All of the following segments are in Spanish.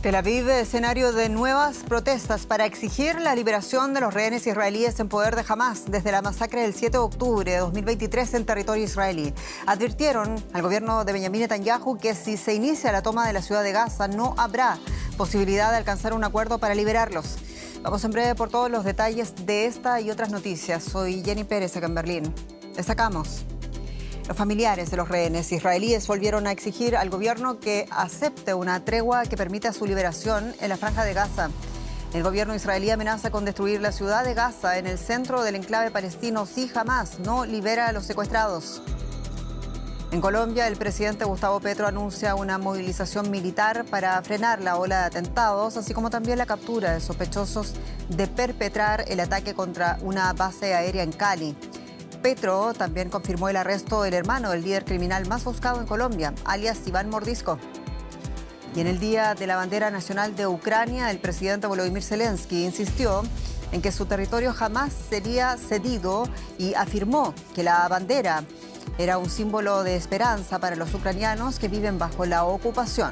Tel Aviv, escenario de nuevas protestas para exigir la liberación de los rehenes israelíes en poder de Hamás desde la masacre del 7 de octubre de 2023 en territorio israelí. Advirtieron al gobierno de Benjamín Netanyahu que si se inicia la toma de la ciudad de Gaza no habrá posibilidad de alcanzar un acuerdo para liberarlos. Vamos en breve por todos los detalles de esta y otras noticias. Soy Jenny Pérez acá en Berlín. Destacamos. Los familiares de los rehenes israelíes volvieron a exigir al gobierno que acepte una tregua que permita su liberación en la franja de Gaza. El gobierno israelí amenaza con destruir la ciudad de Gaza en el centro del enclave palestino si Hamás no libera a los secuestrados. En Colombia, el presidente Gustavo Petro anuncia una movilización militar para frenar la ola de atentados, así como también la captura de sospechosos de perpetrar el ataque contra una base aérea en Cali. Petro también confirmó el arresto del hermano del líder criminal más buscado en Colombia, alias Iván Mordisco. Y en el Día de la Bandera Nacional de Ucrania, el presidente Volodymyr Zelensky insistió en que su territorio jamás sería cedido y afirmó que la bandera era un símbolo de esperanza para los ucranianos que viven bajo la ocupación.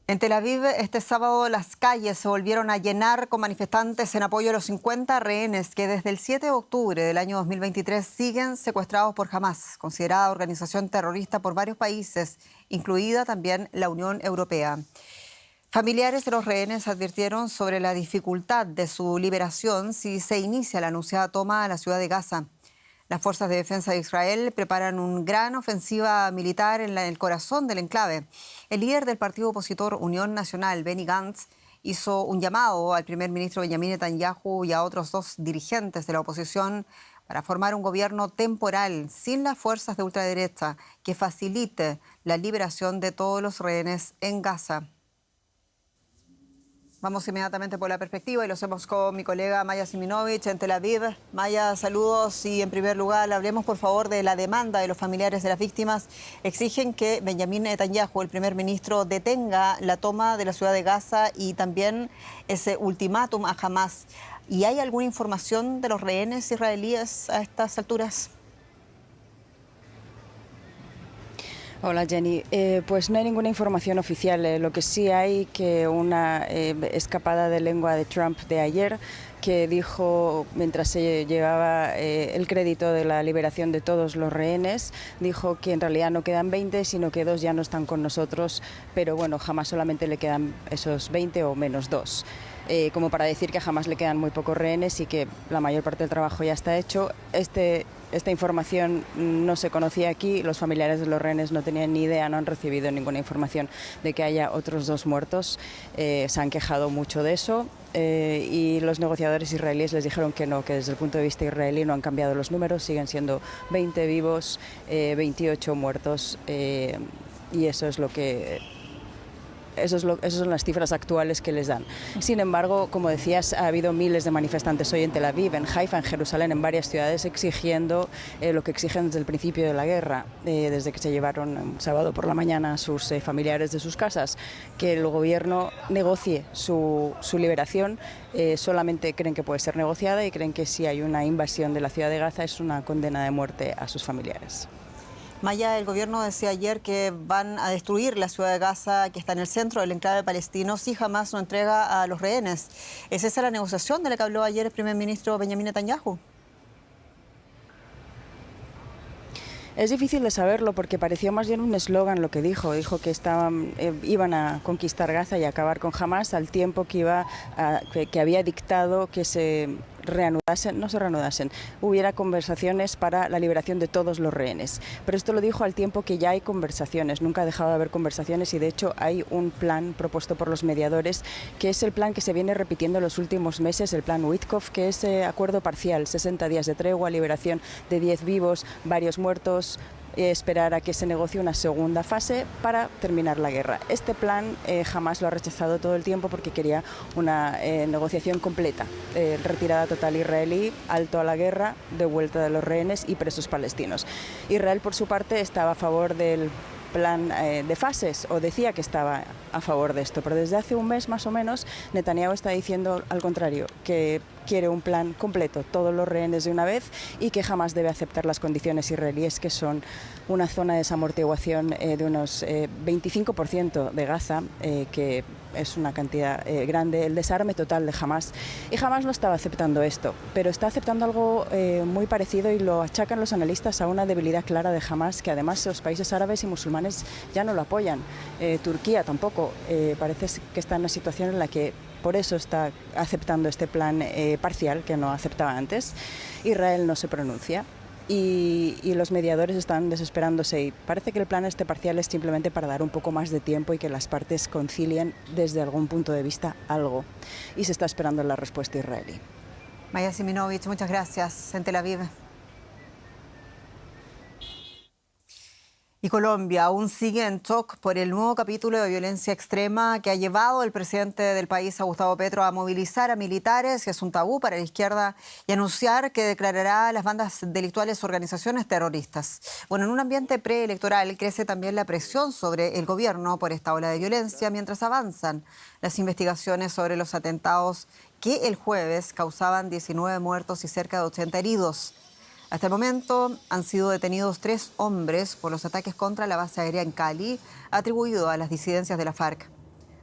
En Tel Aviv, este sábado las calles se volvieron a llenar con manifestantes en apoyo a los 50 rehenes que desde el 7 de octubre del año 2023 siguen secuestrados por Hamás, considerada organización terrorista por varios países, incluida también la Unión Europea. Familiares de los rehenes advirtieron sobre la dificultad de su liberación si se inicia la anunciada toma a la ciudad de Gaza. Las fuerzas de defensa de Israel preparan una gran ofensiva militar en el corazón del enclave. El líder del partido opositor Unión Nacional, Benny Gantz, hizo un llamado al primer ministro Benjamín Netanyahu y a otros dos dirigentes de la oposición para formar un gobierno temporal sin las fuerzas de ultraderecha que facilite la liberación de todos los rehenes en Gaza. Vamos inmediatamente por la perspectiva y lo hacemos con mi colega Maya Siminovich en Tel Aviv. Maya, saludos y en primer lugar hablemos por favor de la demanda de los familiares de las víctimas. Exigen que Benjamín Netanyahu, el primer ministro, detenga la toma de la ciudad de Gaza y también ese ultimátum a Hamás. ¿Y hay alguna información de los rehenes israelíes a estas alturas? Hola Jenny, pues no hay ninguna información oficial, lo que sí hay que una escapada de lengua de Trump de ayer que dijo, mientras se llevaba el crédito de la liberación de todos los rehenes, dijo que en realidad no quedan 20, sino que 2 ya no están con nosotros, pero bueno, jamás solamente le quedan esos 20 o menos 2. Como para decir que jamás le quedan muy pocos rehenes y que la mayor parte del trabajo ya está hecho. Esta información no se conocía aquí, los familiares de los rehenes no tenían ni idea, no han recibido ninguna información de que haya otros 2 muertos, se han quejado mucho de eso y los negociadores israelíes les dijeron que no, que desde el punto de vista israelí no han cambiado los números, siguen siendo 20 vivos, 28 muertos y eso es lo que... Esas son las cifras actuales que les dan. Sin embargo, como decías, ha habido miles de manifestantes hoy en Tel Aviv, en Haifa, en Jerusalén, en varias ciudades, exigiendo lo que exigen desde el principio de la guerra, desde que se llevaron un sábado por la mañana a sus familiares de sus casas, que el gobierno negocie su liberación. Solamente creen que puede ser negociada y creen que si hay una invasión de la ciudad de Gaza es una condena de muerte a sus familiares. Maya, el gobierno decía ayer que van a destruir la ciudad de Gaza, que está en el centro del enclave palestino, si Hamás no entrega a los rehenes. ¿Es esa la negociación de la que habló ayer el primer ministro Benjamín Netanyahu? Es difícil de saberlo porque pareció más bien un eslogan lo que dijo. Dijo que iban a conquistar Gaza y acabar con Hamás al tiempo que había dictado que se reanudasen, hubiera conversaciones para la liberación de todos los rehenes. Pero esto lo dijo al tiempo que ya hay conversaciones, nunca ha dejado de haber conversaciones y de hecho hay un plan propuesto por los mediadores que es el plan que se viene repitiendo en los últimos meses, el plan Witkoff, que es acuerdo parcial, 60 días de tregua, liberación de 10 vivos, varios muertos, esperar a que se negocie una segunda fase para terminar la guerra. Este plan jamás lo ha rechazado todo el tiempo porque quería una negociación completa, retirada total israelí, alto a la guerra, devuelta de los rehenes y presos palestinos. Israel, por su parte, estaba a favor del plan de fases, o decía que estaba a favor de esto, pero desde hace un mes más o menos Netanyahu está diciendo al contrario, que quiere un plan completo, todos los rehenes de una vez, y que jamás debe aceptar las condiciones israelíes, que son una zona de desamortiguación de unos 25% de Gaza, que es una cantidad grande, el desarme total de Hamás. Y Hamás no estaba aceptando esto, pero está aceptando algo muy parecido, y lo achacan los analistas a una debilidad clara de Hamás, que además los países árabes y musulmanes ya no lo apoyan. Turquía tampoco, parece que está en una situación en la que por eso está aceptando este plan parcial que no aceptaba antes. Israel no se pronuncia. Y los mediadores están desesperándose, y parece que el plan este parcial es simplemente para dar un poco más de tiempo y que las partes concilien desde algún punto de vista algo. Y se está esperando la respuesta israelí. Maya Siminovich, muchas gracias en Tel Aviv. Y Colombia aún sigue en shock por el nuevo capítulo de violencia extrema que ha llevado al presidente del país, a Gustavo Petro, a movilizar a militares, que es un tabú para la izquierda, y anunciar que declarará a las bandas delictuales organizaciones terroristas. Bueno, en un ambiente preelectoral crece también la presión sobre el gobierno por esta ola de violencia, mientras avanzan las investigaciones sobre los atentados que el jueves causaban 19 muertos y cerca de 80 heridos. Hasta el momento han sido detenidos 3 hombres por los ataques contra la base aérea en Cali, atribuido a las disidencias de la FARC.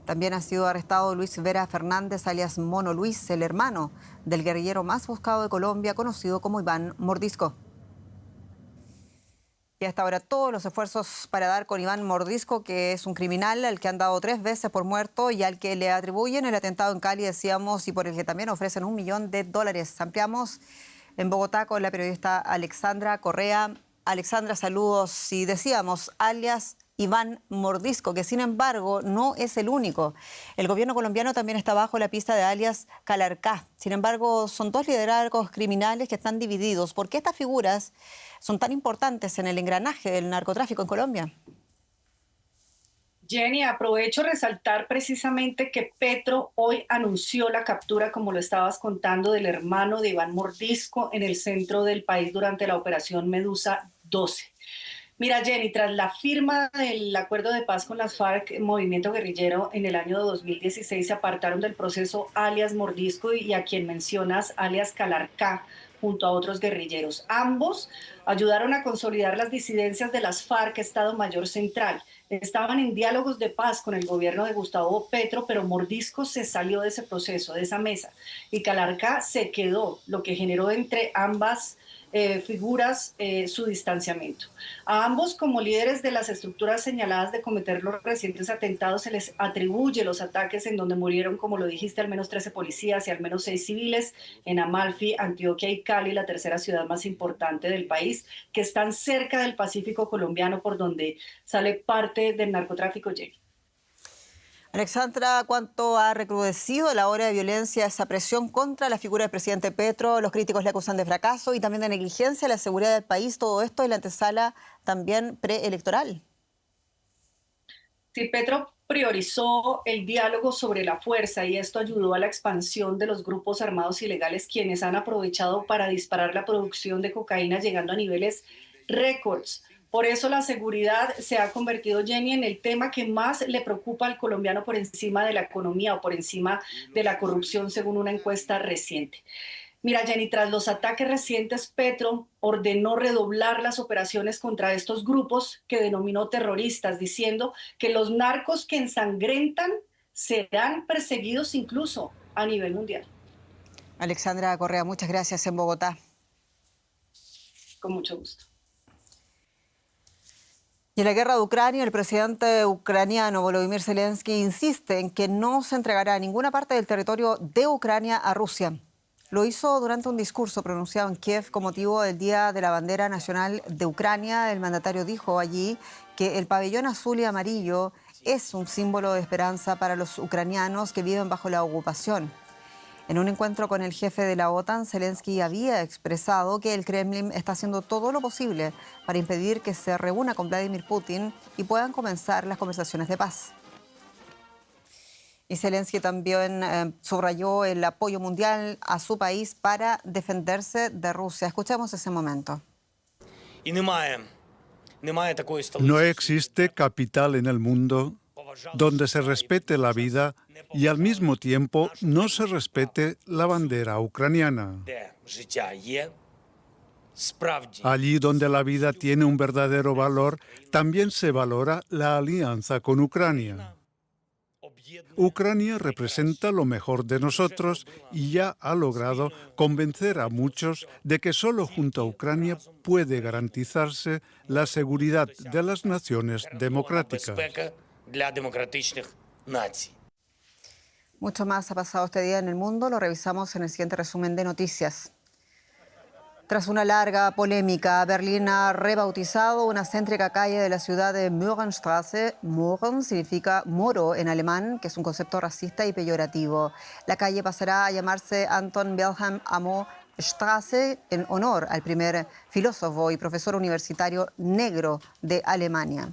También ha sido arrestado Luis Vera Fernández, alias Mono Luis, el hermano del guerrillero más buscado de Colombia, conocido como Iván Mordisco. Y hasta ahora todos los esfuerzos para dar con Iván Mordisco, que es un criminal al que han dado 3 veces por muerto y al que le atribuyen el atentado en Cali, decíamos, y por el que también ofrecen $1 millón. Ampliamos en Bogotá con la periodista Alexandra Correa. Alexandra, saludos. Y decíamos, alias Iván Mordisco, que sin embargo no es el único. El gobierno colombiano también está bajo la pista de alias Calarcá. Sin embargo, son 2 liderazgos criminales que están divididos. ¿Por qué estas figuras son tan importantes en el engranaje del narcotráfico en Colombia? Jenny, aprovecho resaltar precisamente que Petro hoy anunció la captura, como lo estabas contando, del hermano de Iván Mordisco en el centro del país durante la operación Medusa 12. Mira, Jenny, tras la firma del acuerdo de paz con las FARC, el movimiento guerrillero, en el año 2016 se apartaron del proceso alias Mordisco y a quien mencionas, alias Calarcá, junto a otros guerrilleros. Ambos ayudaron a consolidar las disidencias de las FARC, Estado Mayor Central. Estaban en diálogos de paz con el gobierno de Gustavo Petro, pero Mordisco se salió de ese proceso, de esa mesa, y Calarcá se quedó, lo que generó entre ambas figuras su distanciamiento. A ambos, como líderes de las estructuras señaladas de cometer los recientes atentados, se les atribuye los ataques en donde murieron, como lo dijiste, al menos 13 policías y al menos 6 civiles en Amalfi, Antioquia y Cali, la tercera ciudad más importante del país, que están cerca del Pacífico colombiano, por donde sale parte del narcotráfico. Jenny. Alexandra, ¿cuánto ha recrudecido la ola de violencia, esa presión contra la figura del presidente Petro? Los críticos le acusan de fracaso y también de negligencia de la seguridad del país. Todo esto en la antesala también preelectoral. Sí, Petro priorizó el diálogo sobre la fuerza y esto ayudó a la expansión de los grupos armados ilegales, quienes han aprovechado para disparar la producción de cocaína, llegando a niveles récords. Por eso la seguridad se ha convertido, Jenny, en el tema que más le preocupa al colombiano por encima de la economía o por encima de la corrupción, según una encuesta reciente. Mira, Jenny, tras los ataques recientes, Petro ordenó redoblar las operaciones contra estos grupos que denominó terroristas, diciendo que los narcos que ensangrentan serán perseguidos incluso a nivel mundial. Alexandra Correa, muchas gracias en Bogotá. Con mucho gusto. Y en la guerra de Ucrania, el presidente ucraniano Volodymyr Zelensky insiste en que no se entregará ninguna parte del territorio de Ucrania a Rusia. Lo hizo durante un discurso pronunciado en Kiev con motivo del Día de la Bandera Nacional de Ucrania. El mandatario dijo allí que el pabellón azul y amarillo es un símbolo de esperanza para los ucranianos que viven bajo la ocupación. En un encuentro con el jefe de la OTAN, Zelensky había expresado que el Kremlin está haciendo todo lo posible para impedir que se reúna con Vladimir Putin y puedan comenzar las conversaciones de paz. Y Zelensky también subrayó el apoyo mundial a su país para defenderse de Rusia. Escuchemos ese momento. No existe capital en el mundo donde se respete la vida y al mismo tiempo no se respete la bandera ucraniana. Allí donde la vida tiene un verdadero valor, también se valora la alianza con Ucrania. Ucrania representa lo mejor de nosotros y ya ha logrado convencer a muchos de que solo junto a Ucrania puede garantizarse la seguridad de las naciones democráticas. Mucho más ha pasado este día en el mundo, lo revisamos en el siguiente resumen de noticias. Tras una larga polémica, Berlín ha rebautizado una céntrica calle de la ciudad de Mohrenstraße. Mohren significa moro en alemán, que es un concepto racista y peyorativo. La calle pasará a llamarse Anton Wilhelm Amo Straße en honor al primer filósofo y profesor universitario negro de Alemania.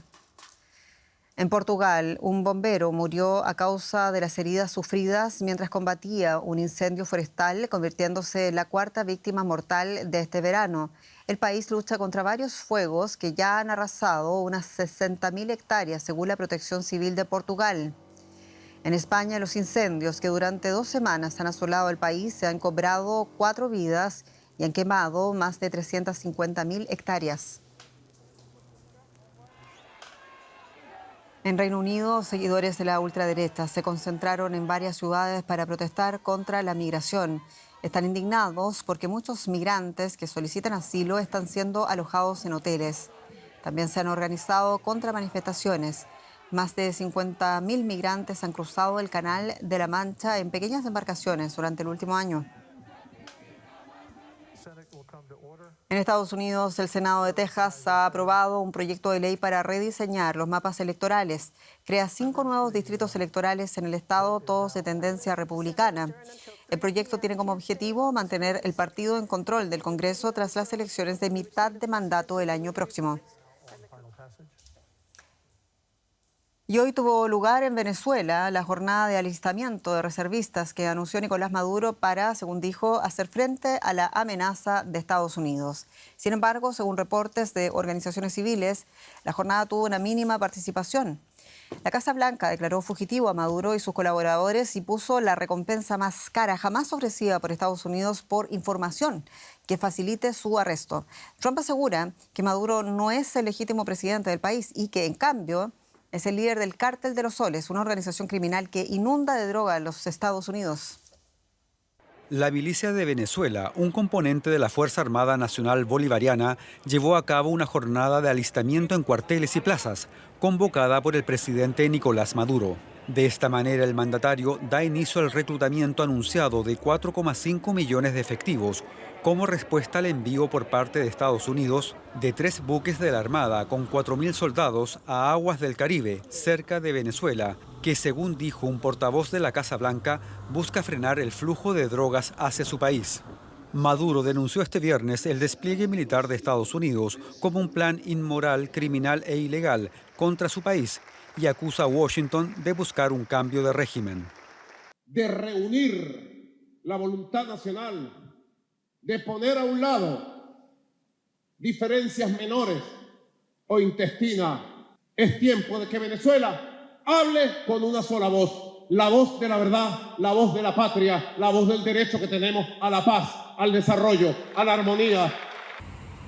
En Portugal, un bombero murió a causa de las heridas sufridas mientras combatía un incendio forestal, convirtiéndose en la cuarta víctima mortal de este verano. El país lucha contra varios fuegos que ya han arrasado unas 60.000 hectáreas, según la Protección Civil de Portugal. En España, los incendios que durante 2 semanas han asolado el país se han cobrado 4 vidas y han quemado más de 350.000 hectáreas. En Reino Unido, seguidores de la ultraderecha se concentraron en varias ciudades para protestar contra la migración. Están indignados porque muchos migrantes que solicitan asilo están siendo alojados en hoteles. También se han organizado contramanifestaciones. Más de 50.000 migrantes han cruzado el Canal de la Mancha en pequeñas embarcaciones durante el último año. En Estados Unidos, el Senado de Texas ha aprobado un proyecto de ley para rediseñar los mapas electorales. Crea 5 nuevos distritos electorales en el estado, todos de tendencia republicana. El proyecto tiene como objetivo mantener el partido en control del Congreso tras las elecciones de mitad de mandato el año próximo. Y hoy tuvo lugar en Venezuela la jornada de alistamiento de reservistas que anunció Nicolás Maduro para, según dijo, hacer frente a la amenaza de Estados Unidos. Sin embargo, según reportes de organizaciones civiles, la jornada tuvo una mínima participación. La Casa Blanca declaró fugitivo a Maduro y sus colaboradores y puso la recompensa más cara jamás ofrecida por Estados Unidos por información que facilite su arresto. Trump asegura que Maduro no es el legítimo presidente del país y que, en cambio, es el líder del Cártel de los Soles, una organización criminal que inunda de droga a los Estados Unidos. La milicia de Venezuela, un componente de la Fuerza Armada Nacional Bolivariana, llevó a cabo una jornada de alistamiento en cuarteles y plazas, convocada por el presidente Nicolás Maduro. De esta manera, el mandatario da inicio al reclutamiento anunciado de 4,5 millones de efectivos, como respuesta al envío por parte de Estados Unidos de 3 buques de la Armada con 4.000 soldados a aguas del Caribe, cerca de Venezuela, que, según dijo un portavoz de la Casa Blanca, busca frenar el flujo de drogas hacia su país. Maduro denunció este viernes el despliegue militar de Estados Unidos como un plan inmoral, criminal e ilegal contra su país y acusa a Washington de buscar un cambio de régimen. De reunir la voluntad nacional, de poner a un lado diferencias menores o intestinas. Es tiempo de que Venezuela hable con una sola voz, la voz de la verdad, la voz de la patria, la voz del derecho que tenemos a la paz, al desarrollo, a la armonía.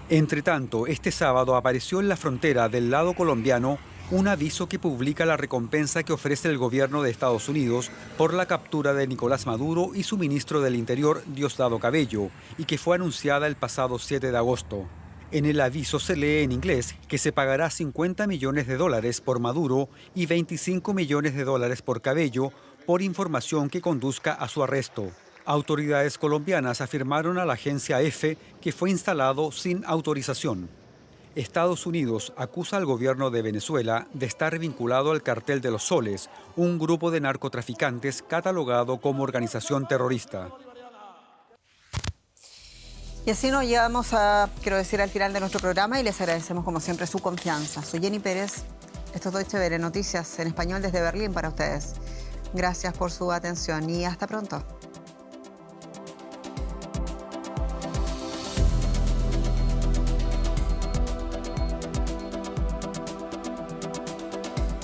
Entre tanto, este sábado apareció en la frontera del lado colombiano un aviso que publica la recompensa que ofrece el gobierno de Estados Unidos por la captura de Nicolás Maduro y su ministro del Interior, Diosdado Cabello, y que fue anunciada el pasado 7 de agosto. En el aviso se lee en inglés que se pagará $50 millones por Maduro y $25 millones por Cabello por información que conduzca a su arresto. Autoridades colombianas afirmaron a la agencia EFE que fue instalado sin autorización. Estados Unidos acusa al gobierno de Venezuela de estar vinculado al Cartel de los Soles, un grupo de narcotraficantes catalogado como organización terrorista. Y así nos llegamos al final de nuestro programa y les agradecemos como siempre su confianza. Soy Jenny Pérez, esto es Deutsche Welle, noticias en español desde Berlín para ustedes. Gracias por su atención y hasta pronto.